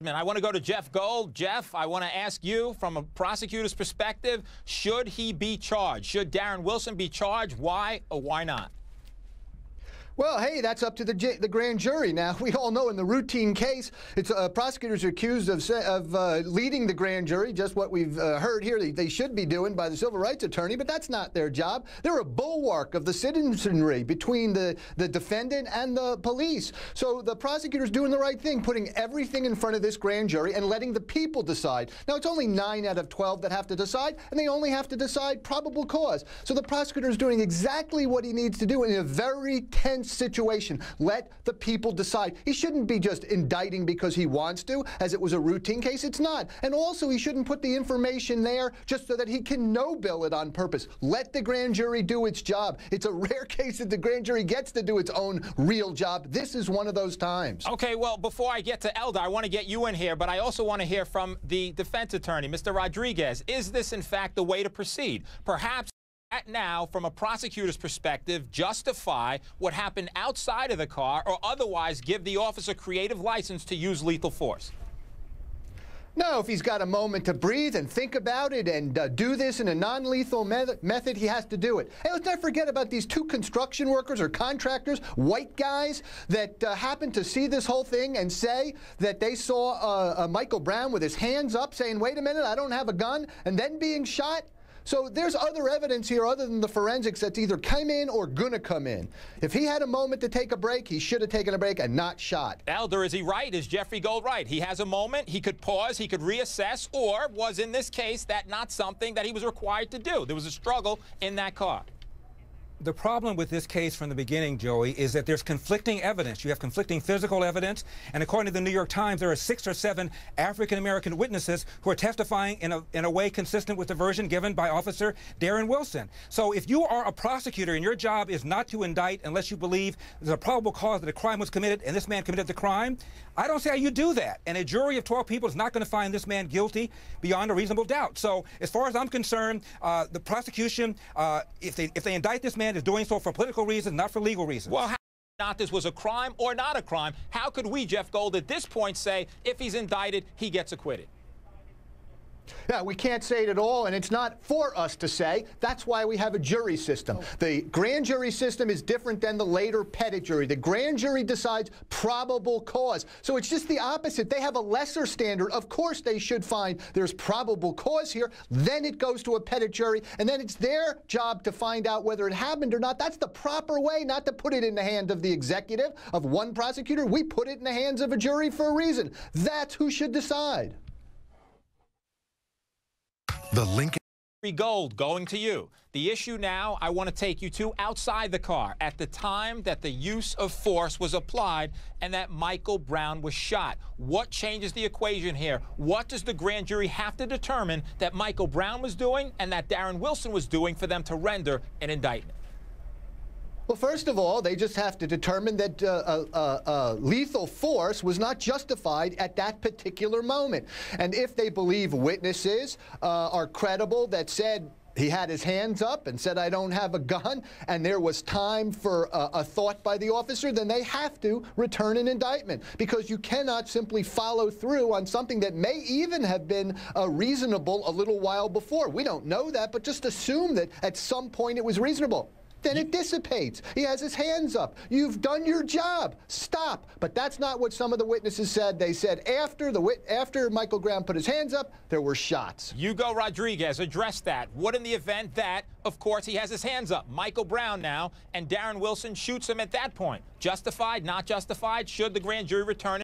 I want to go to Jeff Gold. Jeff, I want to ask you, from a prosecutor's perspective, should he be charged? Should Darren Wilson be charged? Why or why not? Well, hey, that's up to the grand jury. Now, we all know in the routine case, it's prosecutors are accused of leading the grand jury, just what we've heard here they should be doing by the civil rights attorney, but that's not their job. They're a bulwark of the citizenry between the defendant and the police. So the prosecutor's doing the right thing, putting everything in front of this grand jury and letting the people decide. Now, it's only 9 out of 12 that have to decide, and they only have to decide probable cause. So the prosecutor's doing exactly what he needs to do in a very tense situation. Let the people decide. He shouldn't be just indicting because he wants to, as it was a routine case. It's not. And also, he shouldn't put the information there just so that he can no-bill it on purpose. Let the grand jury do its job. It's a rare case that the grand jury gets to do its own real job. This is one of those times. Okay, well, before I get to Eldar, I want to get you in here, but I also want to hear from the defense attorney, Mr. Rodriguez. Is this, in fact, the way to proceed? Perhaps now, from a prosecutor's perspective, justify what happened outside of the car or otherwise give the officer creative license to use lethal force? No, if he's got a moment to breathe and think about it and do this in a non-lethal method, he has to do it. Hey, let's not forget about these 2 construction workers or contractors, white guys, that happened to see this whole thing and say that they saw Michael Brown with his hands up saying, wait a minute, I don't have a gun, and then being shot. So there's other evidence here other than the forensics that's either come in or going to come in. If he had a moment to take a break, he should have taken a break and not shot. Eldar, is he right? Is Jeffrey Gold right? He has a moment, he could pause, he could reassess, or was in this case that not something that he was required to do? There was a struggle in that car. The problem with this case from the beginning, Joey, is that there's conflicting evidence. You have conflicting physical evidence, and according to the New York Times, there are 6 or 7 African-American witnesses who are testifying in a way consistent with the version given by Officer Darren Wilson. So if you are a prosecutor and your job is not to indict unless you believe there's a probable cause that a crime was committed and this man committed the crime, I don't see how you do that. And a jury of 12 people is not going to find this man guilty beyond a reasonable doubt. So as far as I'm concerned, the prosecution, if they indict this man, is doing so for political reasons, not for legal reasons. Well, how not this was a crime or not a crime, how could we, Jeff Gold, at this point say if he's indicted, he gets acquitted? Yeah, we can't say it at all, and it's not for us to say. That's why we have a jury system. The grand jury system is different than the later petit jury. The grand jury decides probable cause. So it's just the opposite. They have a lesser standard. Of course they should find there's probable cause here. Then it goes to a petit jury, and then it's their job to find out whether it happened or not. That's the proper way, not to put it in the hand of the executive, of one prosecutor. We put it in the hands of a jury for a reason. That's who should decide. The Lincoln Gold, going to you. The issue now I want to take you to outside the car at the time that the use of force was applied and that Michael Brown was shot. What changes the equation here? What does the grand jury have to determine that Michael Brown was doing and that Darren Wilson was doing for them to render an indictment? Well, first of all, they just have to determine that lethal force was not justified at that particular moment. And if they believe witnesses are credible that said he had his hands up and said, I don't have a gun, and there was time for a thought by the officer, then they have to return an indictment, because you cannot simply follow through on something that may even have been reasonable a little while before. We don't know that, but just assume that at some point it was reasonable. Then it dissipates. He has his hands up. You've done your job. Stop. But that's not what some of the witnesses said. They said after Michael Brown put his hands up, there were shots. Hugo Rodriguez, address that. What in the event that, of course, he has his hands up, Michael Brown now, and Darren Wilson shoots him at that point? Justified, not justified? Should the grand jury return